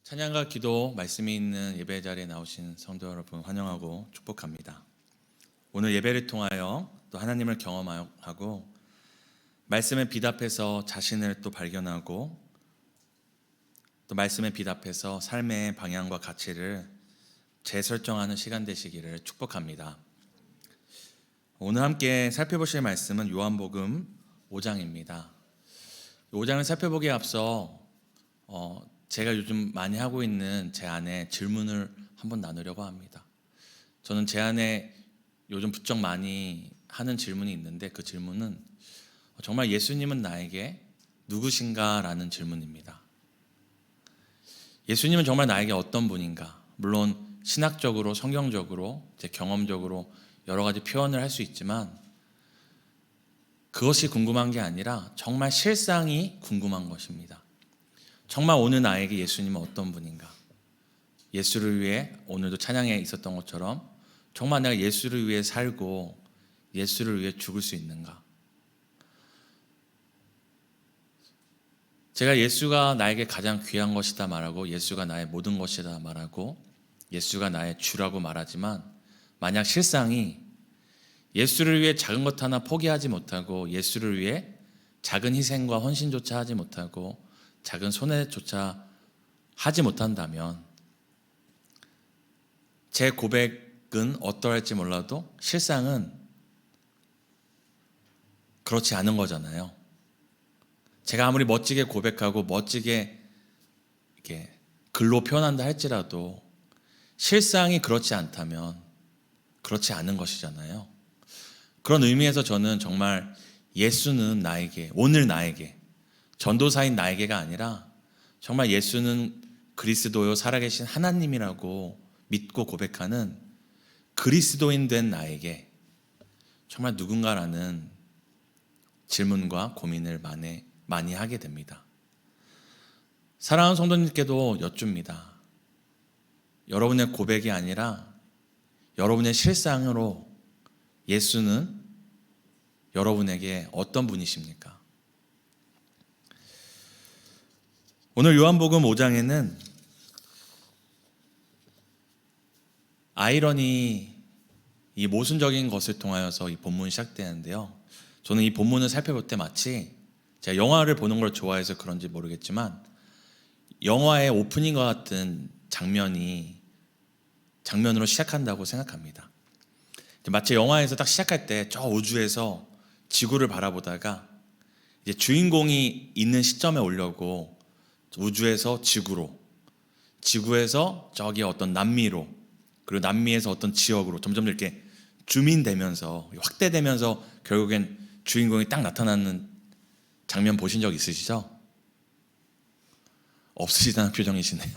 찬양과 기도 말씀이 있는 예배 자리에 나오신 성도 여러분 환영하고 축복합니다. 오늘 예배를 통하여 또 하나님을 경험하고 말씀에 비답해서 자신을 또 발견하고 또 말씀에 비답해서 삶의 방향과 가치를 재설정하는 시간 되시기를 축복합니다. 오늘 함께 살펴보실 말씀은 요한복음 5장입니다. 5장을 살펴보기에 앞서 제가 요즘 많이 하고 있는 제 안에 질문을 한번 나누려고 합니다. 저는 제 안에 요즘 부쩍 많이 하는 질문이 있는데 그 질문은 정말 예수님은 나에게 누구신가? 라는 질문입니다. 예수님은 정말 나에게 어떤 분인가? 물론 신학적으로, 성경적으로, 제 경험적으로 여러 가지 표현을 할 수 있지만 그것이 궁금한 게 아니라 정말 실상이 궁금한 것입니다. 정말 오늘 나에게 예수님은 어떤 분인가? 예수를 위해 오늘도 찬양에 있었던 것처럼 정말 내가 예수를 위해 살고 예수를 위해 죽을 수 있는가? 제가 예수가 나에게 가장 귀한 것이다 말하고 예수가 나의 모든 것이다 말하고 예수가 나의 주라고 말하지만 만약 실상이 예수를 위해 작은 것 하나 포기하지 못하고 예수를 위해 작은 희생과 헌신조차 하지 못하고 작은 손해조차 하지 못한다면 제 고백은 어떠할지 몰라도 실상은 그렇지 않은 거잖아요. 제가 아무리 멋지게 고백하고 멋지게 이렇게 글로 표현한다 할지라도 실상이 그렇지 않다면 그렇지 않은 것이잖아요. 그런 의미에서 저는 정말 예수는 나에게, 오늘 나에게, 전도사인 나에게가 아니라 정말 예수는 그리스도요 살아계신 하나님이라고 믿고 고백하는 그리스도인 된 나에게 정말 누군가라는 질문과 고민을 많이 하게 됩니다. 사랑하는 성도님께도 여쭙니다. 여러분의 고백이 아니라 여러분의 실상으로 예수는 여러분에게 어떤 분이십니까? 오늘 요한복음 5장에는 아이러니, 이 모순적인 것을 통하여서 이 본문이 시작되는데요. 저는 이 본문을 살펴볼 때 마치 제가 영화를 보는 걸 좋아해서 그런지 모르겠지만 영화의 오프닝과 같은 장면으로 시작한다고 생각합니다. 마치 영화에서 딱 시작할 때 저 우주에서 지구를 바라보다가 이제 주인공이 있는 시점에 오려고 우주에서 지구로, 지구에서 저기 어떤 남미로, 그리고 남미에서 어떤 지역으로 점점 이렇게 줌인되면서 확대되면서 결국엔 주인공이 딱 나타나는 장면 보신 적 있으시죠? 없으시다는 표정이시네요.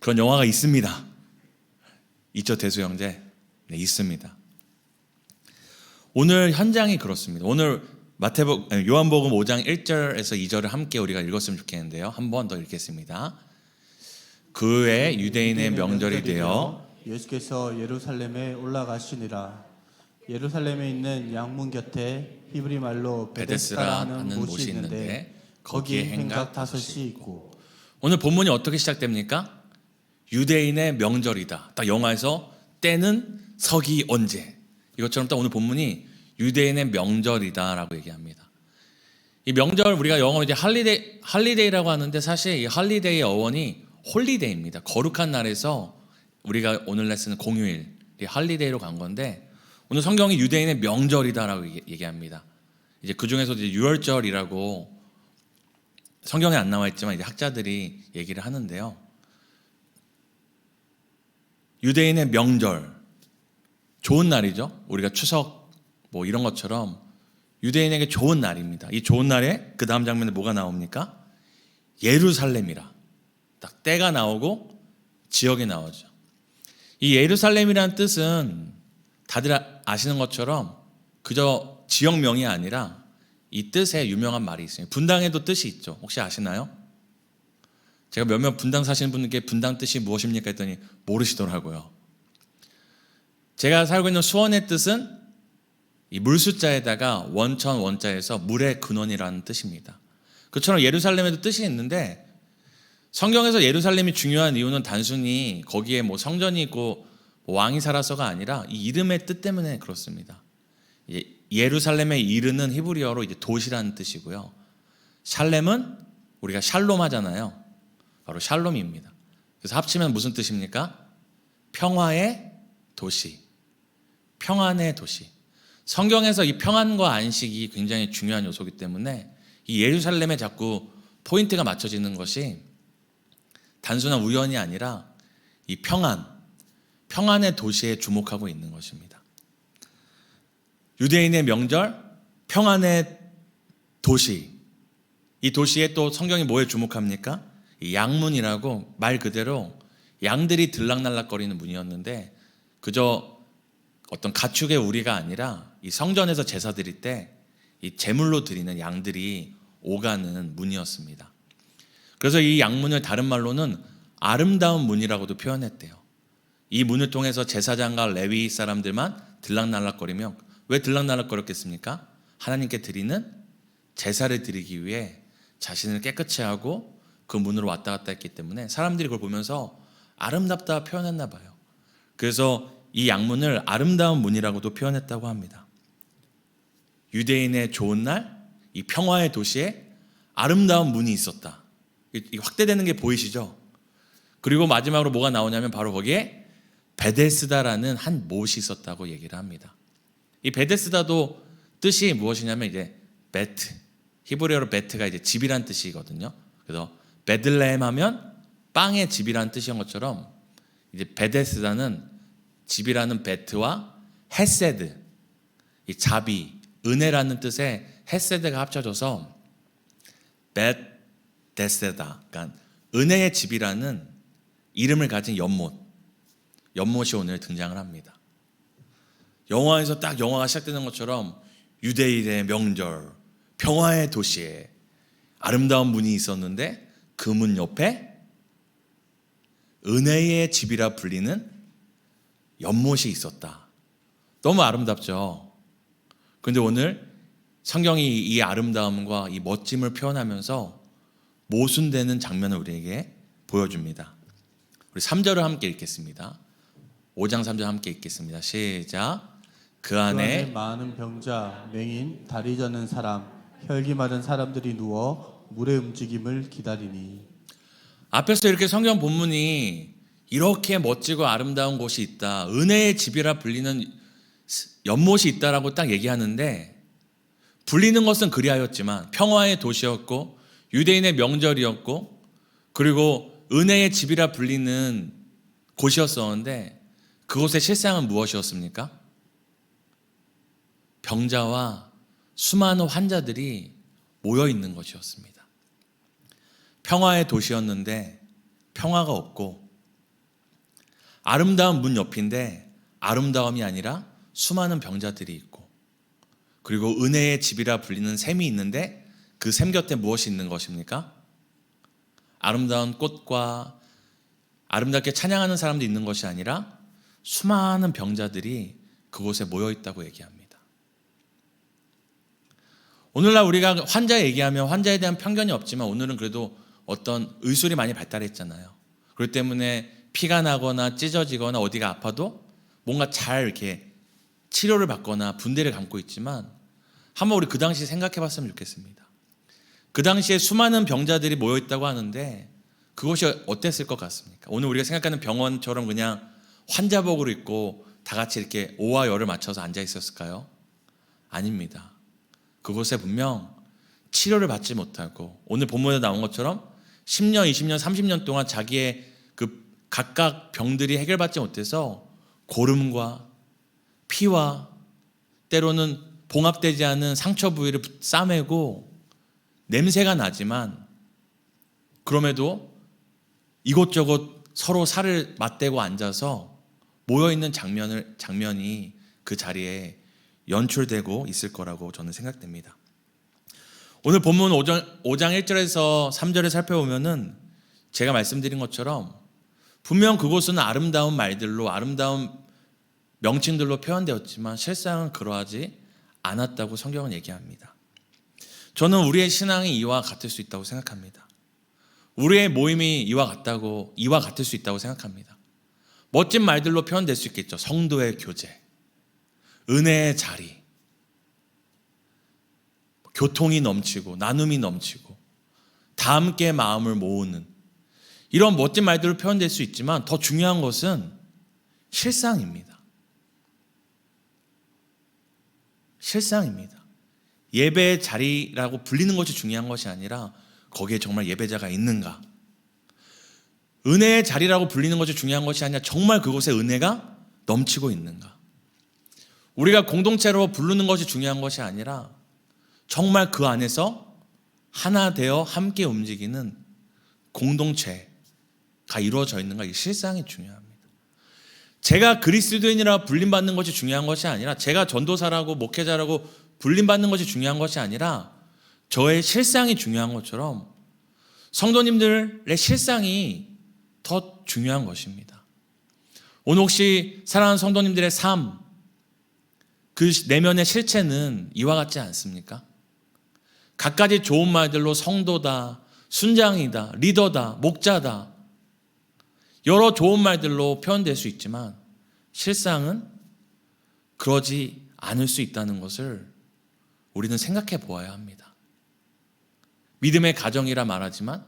그런 영화가 있습니다. 있죠, 대수 형제? 네, 있습니다. 오늘 현장이 그렇습니다. 오늘 요한복음 5장 1절에서 2절을 함께 우리가 읽었으면 좋겠는데요. 한 번 더 읽겠습니다. 그 후에 유대인의 명절이 되어 예수께서 예루살렘에 올라가시니라. 예루살렘에 있는 양문 곁에 히브리 말로 베데스라 베데스다라는 하는 못이 있는데 거기에 행각 5이 있고. 오늘 본문이 어떻게 시작됩니까? 유대인의 명절이다. 딱 영화에서 때는 서기 언제, 이것처럼 딱 오늘 본문이 유대인의 명절이다라고 얘기합니다. 이 명절 우리가 영어로 이제 할리데이라고 하는데 사실 이 할리데이의 어원이 홀리데이입니다. 거룩한 날에서 우리가 오늘날 쓰는 공휴일, 이 할리데이로 간 건데 오늘 성경이 유대인의 명절이다라고 얘기합니다. 이제 그 중에서도 이제 유월절이라고 성경에 안 나와 있지만 이제 학자들이 얘기를 하는데요. 유대인의 명절, 좋은 날이죠. 우리가 추석 뭐 이런 것처럼 유대인에게 좋은 날입니다. 이 좋은 날에 그 다음 장면에 뭐가 나옵니까? 예루살렘이라 딱 때가 나오고 지역이 나오죠. 이 예루살렘이라는 뜻은 다들 아시는 것처럼 그저 지역명이 아니라 이 뜻에 유명한 말이 있습니다. 분당에도 뜻이 있죠. 혹시 아시나요? 제가 몇몇 분당 사시는 분들께 분당 뜻이 무엇입니까 했더니 모르시더라고요. 제가 살고 있는 수원의 뜻은 이 물숫자에다가 원천 원자에서 물의 근원이라는 뜻입니다. 그처럼 예루살렘에도 뜻이 있는데 성경에서 예루살렘이 중요한 이유는 단순히 거기에 뭐 성전이 있고 뭐 왕이 살아서가 아니라 이 이름의 뜻 때문에 그렇습니다. 예루살렘에 이르는 히브리어로 이제 도시라는 뜻이고요. 샬렘은 우리가 샬롬 하잖아요. 바로 샬롬입니다. 그래서 합치면 무슨 뜻입니까? 평화의 도시, 평안의 도시. 성경에서 이 평안과 안식이 굉장히 중요한 요소이기 때문에 이 예루살렘에 자꾸 포인트가 맞춰지는 것이 단순한 우연이 아니라 이 평안의 도시에 주목하고 있는 것입니다. 유대인의 명절, 평안의 도시. 이 도시에 또 성경이 뭐에 주목합니까? 이 양문이라고 말 그대로 양들이 들락날락거리는 문이었는데 그저 어떤 가축의 우리가 아니라 이 성전에서 제사 드릴 때 이 제물로 드리는 양들이 오가는 문이었습니다. 그래서 이 양문을 다른 말로는 아름다운 문이라고도 표현했대요. 이 문을 통해서 제사장과 레위 사람들만 들락날락거리며 왜 들락날락거렸겠습니까? 하나님께 드리는 제사를 드리기 위해 자신을 깨끗이 하고 그 문으로 왔다 갔다 했기 때문에 사람들이 그걸 보면서 아름답다 표현했나 봐요. 그래서 이 양문을 아름다운 문이라고도 표현했다고 합니다. 유대인의 좋은 날, 이 평화의 도시에 아름다운 문이 있었다. 이 확대되는 게 보이시죠? 그리고 마지막으로 뭐가 나오냐면 바로 거기에 베데스다라는 한 못이 있었다고 얘기를 합니다. 이 베데스다도 뜻이 무엇이냐면 이제 베트, 히브리어로 베트가 이제 집이란 뜻이거든요. 그래서 베들레헴 하면 빵의 집이란 뜻인 것처럼 이제 베데스다는 집이라는 베트와 헤세드, 이 자비, 은혜라는 뜻의 헤세드가 합쳐져서 베데스다, 그러니까 은혜의 집이라는 이름을 가진 연못이 오늘 등장을 합니다. 영화에서 딱 영화가 시작되는 것처럼 유대인의 명절, 평화의 도시에 아름다운 문이 있었는데 그 문 옆에 은혜의 집이라 불리는 연못이 있었다. 너무 아름답죠. 그런데 오늘 성경이 이 아름다움과 이 멋짐을 표현하면서 모순되는 장면을 우리에게 보여줍니다. 우리 3절을 함께 읽겠습니다. 5장 3절 함께 읽겠습니다. 시작. 그 안에 많은 병자, 맹인, 다리 저는 사람, 혈기 마른 사람들이 누워 물의 움직임을 기다리니. 앞에서 이렇게 성경 본문이 이렇게 멋지고 아름다운 곳이 있다, 은혜의 집이라 불리는 연못이 있다라고 딱 얘기하는데, 불리는 것은 그리하였지만 평화의 도시였고 유대인의 명절이었고 그리고 은혜의 집이라 불리는 곳이었었는데 그곳의 실상은 무엇이었습니까? 병자와 수많은 환자들이 모여 있는 것이었습니다. 평화의 도시였는데 평화가 없고, 아름다운 문 옆인데 아름다움이 아니라 수많은 병자들이 있고, 그리고 은혜의 집이라 불리는 샘이 있는데 그 샘 곁에 무엇이 있는 것입니까? 아름다운 꽃과 아름답게 찬양하는 사람도 있는 것이 아니라 수많은 병자들이 그곳에 모여 있다고 얘기합니다. 오늘날 우리가 환자 얘기하면 환자에 대한 편견이 없지만 오늘은 그래도 어떤 의술이 많이 발달했잖아요. 그렇기 때문에 피가 나거나 찢어지거나 어디가 아파도 뭔가 잘 이렇게 치료를 받거나 분대를 감고 있지만, 한번 우리 그 당시 생각해 봤으면 좋겠습니다. 그 당시에 수많은 병자들이 모여 있다고 하는데 그것이 어땠을 것 같습니까? 오늘 우리가 생각하는 병원처럼 그냥 환자복을 입고 다 같이 이렇게 오와 열을 맞춰서 앉아 있었을까요? 아닙니다. 그곳에 분명 치료를 받지 못하고, 오늘 본문에 나온 것처럼 10년, 20년, 30년 동안 자기의 그 각각 병들이 해결받지 못해서 고름과 피와 때로는 봉합되지 않은 상처 부위를 싸매고 냄새가 나지만 그럼에도 이곳저곳 서로 살을 맞대고 앉아서 모여있는 장면이 그 자리에 연출되고 있을 거라고 저는 생각됩니다. 오늘 본문 5장 1절에서 3절을 살펴보면은 제가 말씀드린 것처럼 분명 그곳은 아름다운 말들로, 아름다운 명칭들로 표현되었지만 실상은 그러하지 않았다고 성경은 얘기합니다. 저는 우리의 신앙이 이와 같을 수 있다고 생각합니다. 우리의 모임이 이와 같을 수 있다고 생각합니다. 멋진 말들로 표현될 수 있겠죠. 성도의 교제, 은혜의 자리, 교통이 넘치고 나눔이 넘치고 다 함께 마음을 모으는 이런 멋진 말들로 표현될 수 있지만 더 중요한 것은 실상입니다. 실상입니다. 예배의 자리라고 불리는 것이 중요한 것이 아니라 거기에 정말 예배자가 있는가. 은혜의 자리라고 불리는 것이 중요한 것이 아니라 정말 그곳에 은혜가 넘치고 있는가. 우리가 공동체로 부르는 것이 중요한 것이 아니라 정말 그 안에서 하나 되어 함께 움직이는 공동체가 이루어져 있는가. 이 실상이 중요합니다. 제가 그리스도인이라 불림받는 것이 중요한 것이 아니라 제가 전도사라고 목회자라고 불림받는 것이 중요한 것이 아니라 저의 실상이 중요한 것처럼 성도님들의 실상이 더 중요한 것입니다. 오늘 혹시 사랑하는 성도님들의 삶, 그 내면의 실체는 이와 같지 않습니까? 갖가지 좋은 말들로 성도다, 순장이다, 리더다, 목자다 여러 좋은 말들로 표현될 수 있지만 실상은 그러지 않을 수 있다는 것을 우리는 생각해 보아야 합니다. 믿음의 가정이라 말하지만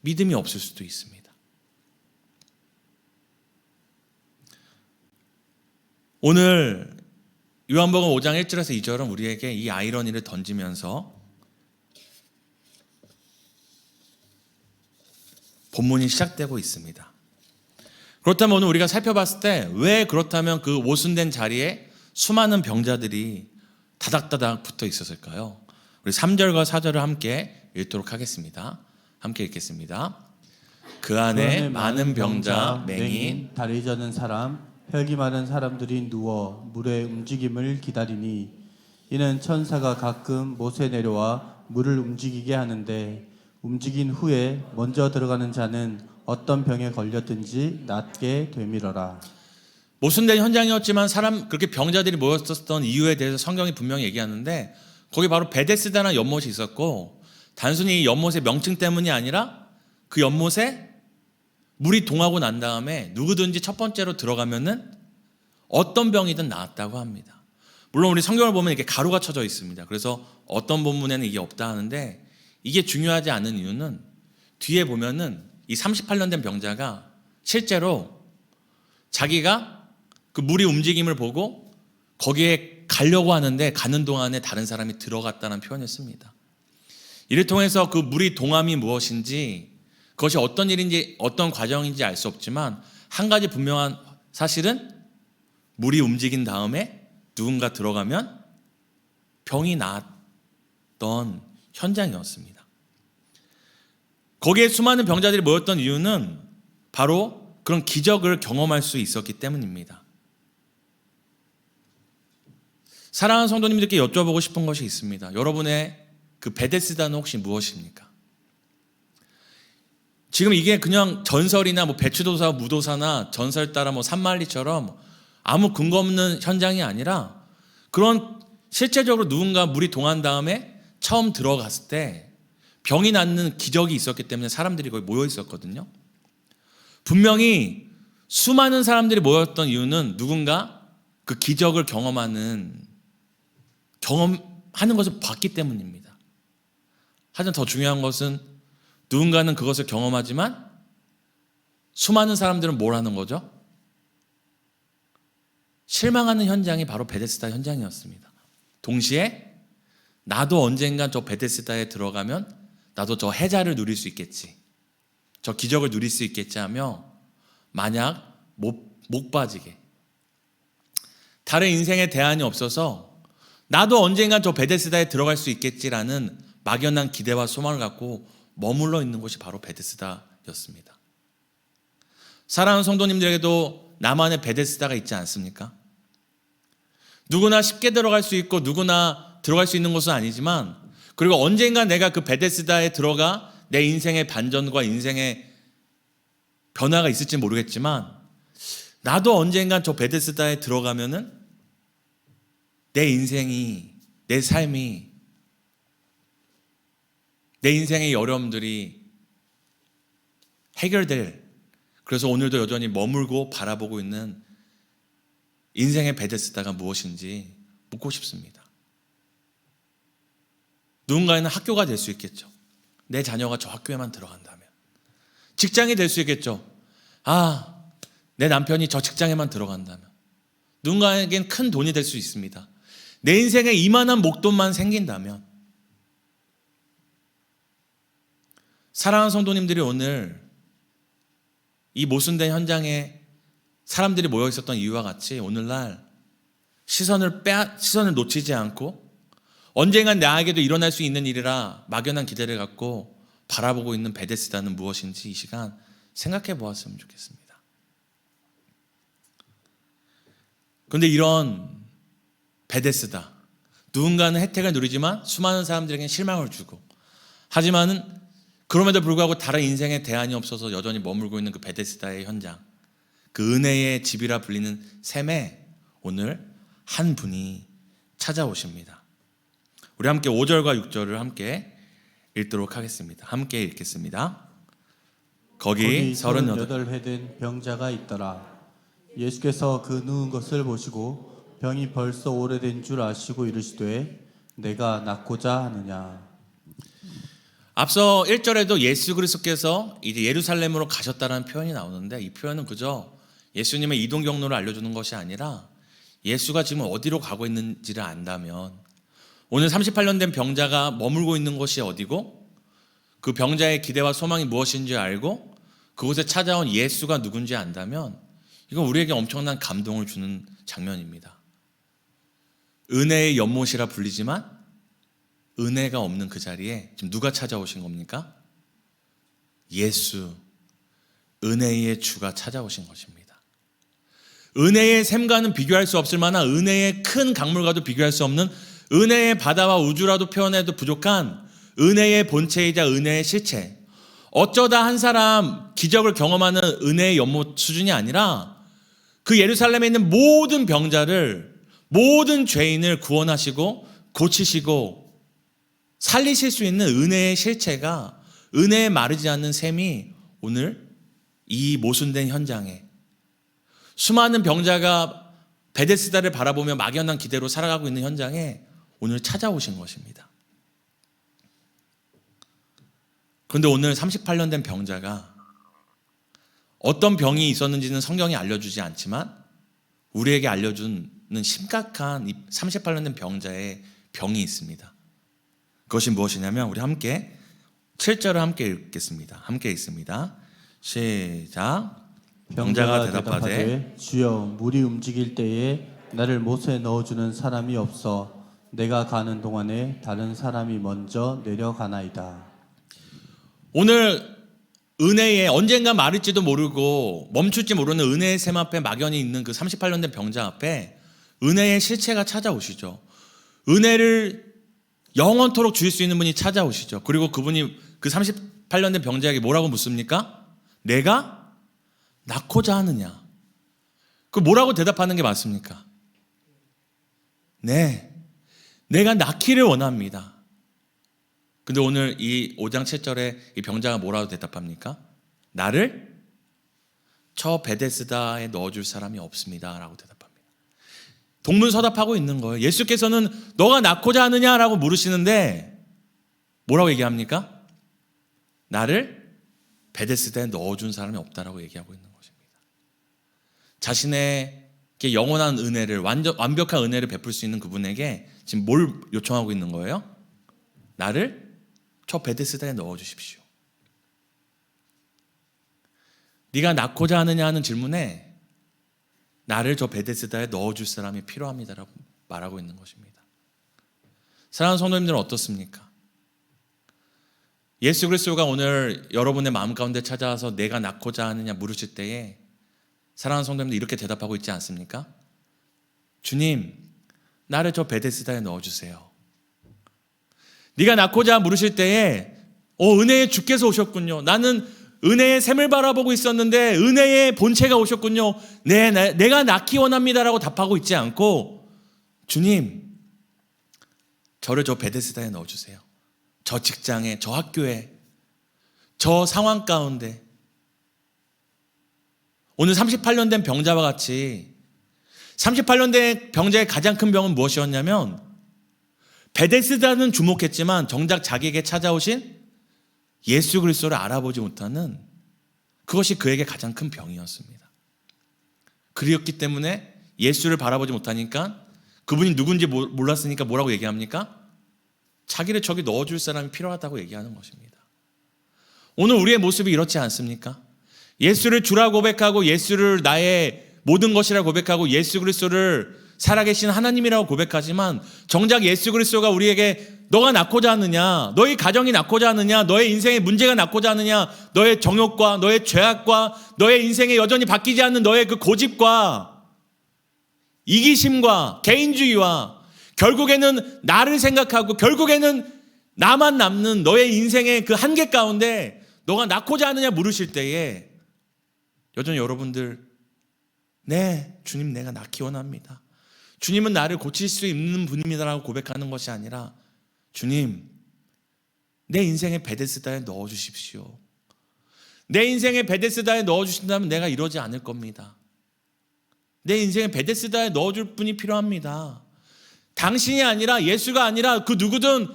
믿음이 없을 수도 있습니다. 오늘 요한복음 5장 1절에서 2절은 우리에게 이 아이러니를 던지면서 본문이 시작되고 있습니다. 그렇다면 오늘 우리가 살펴봤을 때 왜 그렇다면 그 오순된 자리에 수많은 병자들이 다닥다닥 붙어 있었을까요? 우리 3절과 4절을 함께 읽도록 하겠습니다. 함께 읽겠습니다. 그 안에 많은 병자, 맹인, 다리 저는 사람, 혈기 많은 사람들이 누워 물의 움직임을 기다리니 이는 천사가 가끔 못에 내려와 물을 움직이게 하는데 움직인 후에 먼저 들어가는 자는 어떤 병에 걸렸든지 낫게 되밀어라. 모순된 현장이었지만 그렇게 병자들이 모였었던 이유에 대해서 성경이 분명히 얘기하는데 거기 바로 베데스다라는 연못이 있었고 단순히 이 연못의 명칭 때문이 아니라 그 연못에 물이 동하고 난 다음에 누구든지 첫 번째로 들어가면은 어떤 병이든 나았다고 합니다. 물론 우리 성경을 보면 이렇게 가루가 쳐져 있습니다. 그래서 어떤 본문에는 이게 없다 하는데 이게 중요하지 않은 이유는 뒤에 보면은 이 38년 된 병자가 실제로 자기가 그 물이 움직임을 보고 거기에 가려고 하는데 가는 동안에 다른 사람이 들어갔다는 표현을 씁니다. 이를 통해서 그 물이 동함이 무엇인지 그것이 어떤 일인지 어떤 과정인지 알 수 없지만 한 가지 분명한 사실은 물이 움직인 다음에 누군가 들어가면 병이 나았던 현장이었습니다. 거기에 수많은 병자들이 모였던 이유는 바로 그런 기적을 경험할 수 있었기 때문입니다. 사랑하는 성도님들께 여쭤보고 싶은 것이 있습니다. 여러분의 그 베데스다는 혹시 무엇입니까? 지금 이게 그냥 전설이나 뭐 배추도사, 무도사나 전설 따라 뭐 산만리처럼 아무 근거 없는 현장이 아니라 그런 실제적으로 누군가 물이 동한 다음에 처음 들어갔을 때 병이 낫는 기적이 있었기 때문에 사람들이 거기 모여 있었거든요. 분명히 수많은 사람들이 모였던 이유는 누군가 그 기적을 경험하는 것을 봤기 때문입니다. 하지만 더 중요한 것은 누군가는 그것을 경험하지만 수많은 사람들은 뭘 하는 거죠? 실망하는 현장이 바로 베데스다 현장이었습니다. 동시에 나도 언젠간 저 베데스다에 들어가면 나도 저 해자를 누릴 수 있겠지, 저 기적을 누릴 수 있겠지 하며 만약 못 빠지게 다른 인생에 대안이 없어서 나도 언젠간 저 베데스다에 들어갈 수 있겠지라는 막연한 기대와 소망을 갖고 머물러 있는 곳이 바로 베데스다였습니다. 사랑하는 성도님들에게도 나만의 베데스다가 있지 않습니까? 누구나 쉽게 들어갈 수 있고 누구나 들어갈 수 있는 곳은 아니지만 그리고 언젠가 내가 그 베데스다에 들어가 내 인생의 반전과 인생의 변화가 있을지 모르겠지만 나도 언젠간 저 베데스다에 들어가면은 내 인생이, 내 삶이, 내 인생의 어려움들이 해결될, 그래서 오늘도 여전히 머물고 바라보고 있는 인생의 베데스다가 무엇인지 묻고 싶습니다. 누군가에는 학교가 될 수 있겠죠. 내 자녀가 저 학교에만 들어간다면. 직장이 될 수 있겠죠. 내 남편이 저 직장에만 들어간다면. 누군가에겐 큰 돈이 될 수 있습니다. 내 인생에 이만한 목돈만 생긴다면. 사랑하는 성도님들이 오늘 이 모순된 현장에 사람들이 모여 있었던 이유와 같이 오늘날 시선을 놓치지 않고 언젠간 나에게도 일어날 수 있는 일이라 막연한 기대를 갖고 바라보고 있는 베데스다는 무엇인지 이 시간 생각해 보았으면 좋겠습니다. 그런데 이런 베데스다, 누군가는 혜택을 누리지만 수많은 사람들에게는 실망을 주고, 하지만은 그럼에도 불구하고 다른 인생에 대안이 없어서 여전히 머물고 있는 그 베데스다의 현장, 그 은혜의 집이라 불리는 셈에 오늘 한 분이 찾아오십니다. 우리 함께 5절과 6절을 함께 읽도록 하겠습니다. 함께 읽겠습니다. 거기 38해 된 병자가 있더라. 예수께서 그 누운 것을 보시고 병이 벌써 오래된 줄 아시고 이르시되 내가 낫고자 하느냐. 앞서 1절에도 예수 그리스도께서 이제 예루살렘으로 가셨다는 표현이 나오는데, 이 표현은 그저 예수님의 이동 경로를 알려주는 것이 아니라 예수가 지금 어디로 가고 있는지를 안다면, 오늘 38년 된 병자가 머물고 있는 곳이 어디고 그 병자의 기대와 소망이 무엇인지 알고 그곳에 찾아온 예수가 누군지 안다면 이건 우리에게 엄청난 감동을 주는 장면입니다. 은혜의 연못이라 불리지만 은혜가 없는 그 자리에 지금 누가 찾아오신 겁니까? 예수, 은혜의 주가 찾아오신 것입니다. 은혜의 샘과는 비교할 수 없을 만한, 은혜의 큰 강물과도 비교할 수 없는, 은혜의 바다와 우주라도 표현해도 부족한 은혜의 본체이자 은혜의 실체. 어쩌다 한 사람 기적을 경험하는 은혜의 연못 수준이 아니라 그 예루살렘에 있는 모든 병자를, 모든 죄인을 구원하시고 고치시고 살리실 수 있는 은혜의 실체가, 은혜에 마르지 않는 샘이 오늘 이 모순된 현장에, 수많은 병자가 베데스다를 바라보며 막연한 기대로 살아가고 있는 현장에 오늘 찾아오신 것입니다. 그런데 오늘 38년 된 병자가 어떤 병이 있었는지는 성경이 알려주지 않지만 우리에게 알려주는 심각한 이 38년 된 병자의 병이 있습니다. 그것이 무엇이냐면, 우리 함께 7절을 함께 읽겠습니다. 함께 읽습니다. 시작. 병자가 대답하되 주여, 물이 움직일 때에 나를 못에 넣어주는 사람이 없어 내가 가는 동안에 다른 사람이 먼저 내려가나이다. 오늘 은혜에 언젠가 마를지도 모르고 멈출지 모르는 은혜의 샘 앞에 막연히 있는 그 38년 된 병자 앞에 은혜의 실체가 찾아오시죠. 은혜를 영원토록 주실 수 있는 분이 찾아오시죠. 그리고 그분이 그 38년 된 병자에게 뭐라고 묻습니까? 내가 낳고자 하느냐? 그 뭐라고 대답하는 게 맞습니까? 네, 내가 낳기를 원합니다. 근데 오늘 이 5장 7절에 이 병자가 뭐라고 대답합니까? 나를 저 베데스다에 넣어줄 사람이 없습니다 라고 대답합니다. 동문서답하고 있는 거예요. 예수께서는 너가 낳고자 하느냐라고 물으시는데 뭐라고 얘기합니까? 나를 베데스다에 넣어준 사람이 없다라고 얘기하고 있는 것입니다. 자신의 영원한 은혜를, 완벽한 은혜를 베풀 수 있는 그분에게 지금 뭘 요청하고 있는 거예요? 나를 저 베데스다에 넣어주십시오. 네가 낳고자 하느냐 하는 질문에 나를 저 베데스다에 넣어줄 사람이 필요합니다라고 말하고 있는 것입니다. 사랑하는 성도님들은 어떻습니까? 예수 그리스도가 오늘 여러분의 마음 가운데 찾아와서 내가 낳고자 하느냐 물으실 때에 사랑하는 성도님들 이렇게 대답하고 있지 않습니까? 주님, 나를 저 베데스다에 넣어주세요. 네가 낳고자 물으실 때에 은혜의 주께서 오셨군요. 나는 은혜의 샘을 바라보고 있었는데 은혜의 본체가 오셨군요. 네, 내가 낳기 원합니다라고 답하고 있지 않고, 주님, 저를 저 베데스다에 넣어주세요. 저 직장에, 저 학교에, 저 상황 가운데 오늘 38년 된 병자와 같이 38년 된 병자의 가장 큰 병은 무엇이었냐면 베데스다는 주목했지만 정작 자기에게 찾아오신 예수 그리스도를 알아보지 못하는 그것이 그에게 가장 큰 병이었습니다. 그리었기 때문에 예수를 바라보지 못하니까 그분이 누군지 몰랐으니까 뭐라고 얘기합니까? 자기를 저기 넣어줄 사람이 필요하다고 얘기하는 것입니다. 오늘 우리의 모습이 이렇지 않습니까? 예수를 주라 고백하고 예수를 나의 모든 것이라 고백하고 예수 그리스도를 살아계신 하나님이라고 고백하지만 정작 예수 그리스도가 우리에게 너가 낳고자 하느냐, 너의 가정이 낳고자 하느냐, 너의 인생의 문제가 낳고자 하느냐, 너의 정욕과 너의 죄악과 너의 인생에 여전히 바뀌지 않는 너의 그 고집과 이기심과 개인주의와 결국에는 나를 생각하고 결국에는 나만 남는 너의 인생의 그 한계 가운데 너가 낳고자 하느냐 물으실 때에 여전히 여러분들 네, 주님 내가 낳기 원합니다. 주님은 나를 고칠 수 있는 분입니다라고 고백하는 것이 아니라 주님 내 인생의 베데스다에 넣어주십시오. 내 인생의 베데스다에 넣어주신다면 내가 이러지 않을 겁니다. 내 인생의 베데스다에 넣어줄 분이 필요합니다. 당신이 아니라 예수가 아니라 그 누구든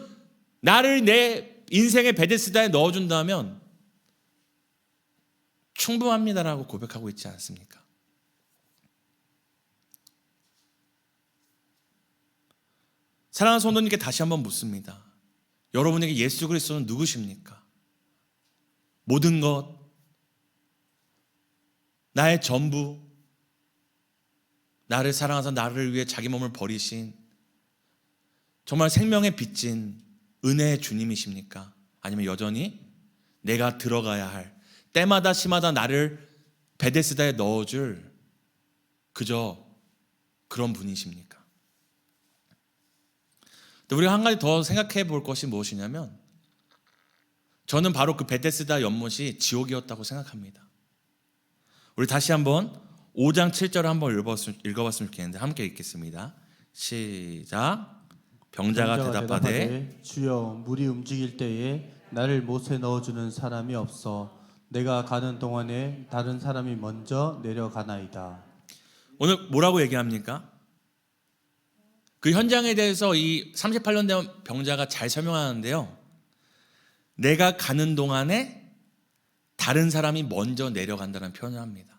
나를 내 인생의 베데스다에 넣어준다면 충분합니다라고 고백하고 있지 않습니까? 사랑하는 성도님께 다시 한번 묻습니다. 여러분에게 예수 그리스도는 누구십니까? 모든 것, 나의 전부, 나를 사랑하사 나를 위해 자기 몸을 버리신 정말 생명의 빚진 은혜의 주님이십니까? 아니면 여전히 내가 들어가야 할 때마다 시마다 나를 베데스다에 넣어줄 그저 그런 분이십니까? 우리가 한 가지 더 생각해 볼 것이 무엇이냐면 저는 바로 그 베데스다 연못이 지옥이었다고 생각합니다. 우리 다시 한번 5장 7절을 한번 읽어봤으면 좋겠는데 함께 읽겠습니다. 시작. 병자가 대답하되 주여 물이 움직일 때에 나를 못에 넣어주는 사람이 없어 내가 가는 동안에 다른 사람이 먼저 내려가나이다. 오늘 뭐라고 얘기합니까? 그 현장에 대해서 이 38년 된 병자가 잘 설명하는데요. 내가 가는 동안에 다른 사람이 먼저 내려간다는 표현을 합니다.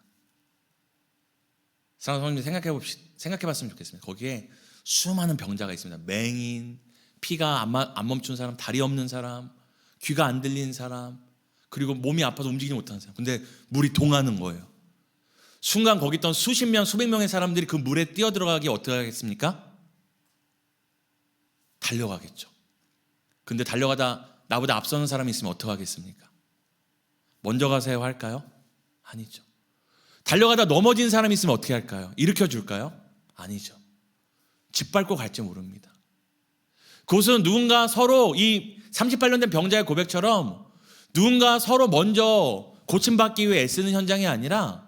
사랑하는 성도님 생각해봤으면 좋겠습니다. 거기에 수많은 병자가 있습니다. 맹인, 피가 안 멈춘 사람, 다리 없는 사람, 귀가 안 들리는 사람, 그리고 몸이 아파서 움직이지 못하는 사람. 근데 물이 동하는 거예요. 순간 거기 있던 수십 명, 수백 명의 사람들이 그 물에 뛰어들어가기 어떻게 하겠습니까? 달려가겠죠. 근데 달려가다 나보다 앞서는 사람이 있으면 어떻게 하겠습니까? 먼저 가세요 할까요? 아니죠. 달려가다 넘어진 사람이 있으면 어떻게 할까요? 일으켜줄까요? 아니죠. 짓밟고 갈지 모릅니다. 그것은 누군가 서로 이 38년 된 병자의 고백처럼 누군가 서로 먼저 고침받기 위해 애쓰는 현장이 아니라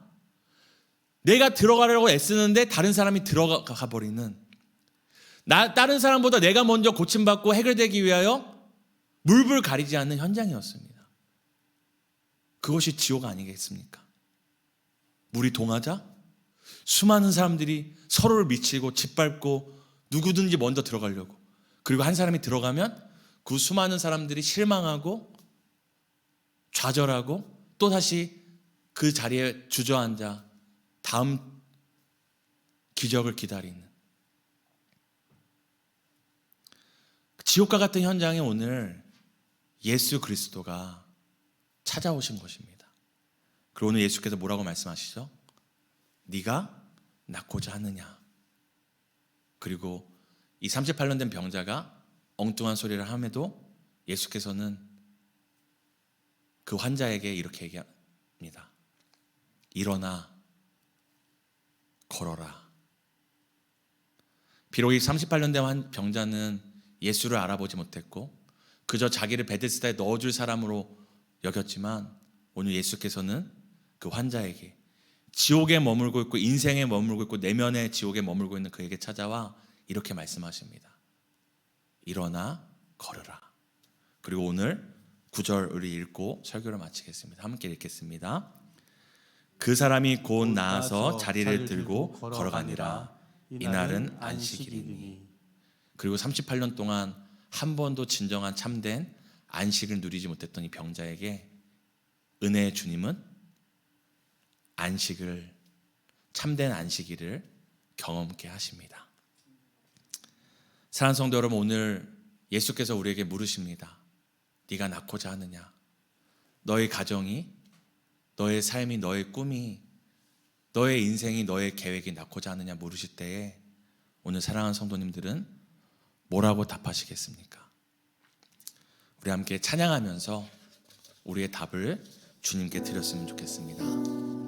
내가 들어가려고 애쓰는데 다른 사람이 들어가 버리는 다른 사람보다 내가 먼저 고침받고 해결되기 위하여 물불 가리지 않는 현장이었습니다. 그것이 지옥 아니겠습니까? 물이 동하자 수많은 사람들이 서로를 미치고 짓밟고 누구든지 먼저 들어가려고, 그리고 한 사람이 들어가면 그 수많은 사람들이 실망하고 좌절하고 또다시 그 자리에 주저앉아 다음 기적을 기다리는 지옥과 같은 현장에 오늘 예수 그리스도가 찾아오신 것입니다. 그리고 오늘 예수께서 뭐라고 말씀하시죠? 네가 낳고자 하느냐. 그리고 이 38년 된 병자가 엉뚱한 소리를 함에도 예수께서는 그 환자에게 이렇게 얘기합니다. 일어나 걸어라. 비록 이 38년 된 병자는 예수를 알아보지 못했고 그저 자기를 베데스다에 넣어줄 사람으로 여겼지만 오늘 예수께서는 그 환자에게 지옥에 머물고 있고 인생에 머물고 있고 내면의 지옥에 머물고 있는 그에게 찾아와 이렇게 말씀하십니다. 일어나 걸으라. 그리고 오늘 9절 우리 읽고 설교를 마치겠습니다. 함께 읽겠습니다. 그 사람이 곧 나아서 자리를 들고 걸어가니라. 이날은 안식일이니. 그리고 38년 동안 한 번도 진정한 참된 안식을 누리지 못했던 이 병자에게 은혜의 주님은 안식을, 참된 안식일을 경험케 하십니다. 사랑하는 성도 여러분, 오늘 예수께서 우리에게 물으십니다. 네가 낳고자 하느냐? 너의 가정이, 너의 삶이, 너의 꿈이, 너의 인생이, 너의 계획이 낳고자 하느냐 물으실 때에 오늘 사랑하는 성도님들은 뭐라고 답하시겠습니까? 우리 함께 찬양하면서 우리의 답을 주님께 드렸으면 좋겠습니다.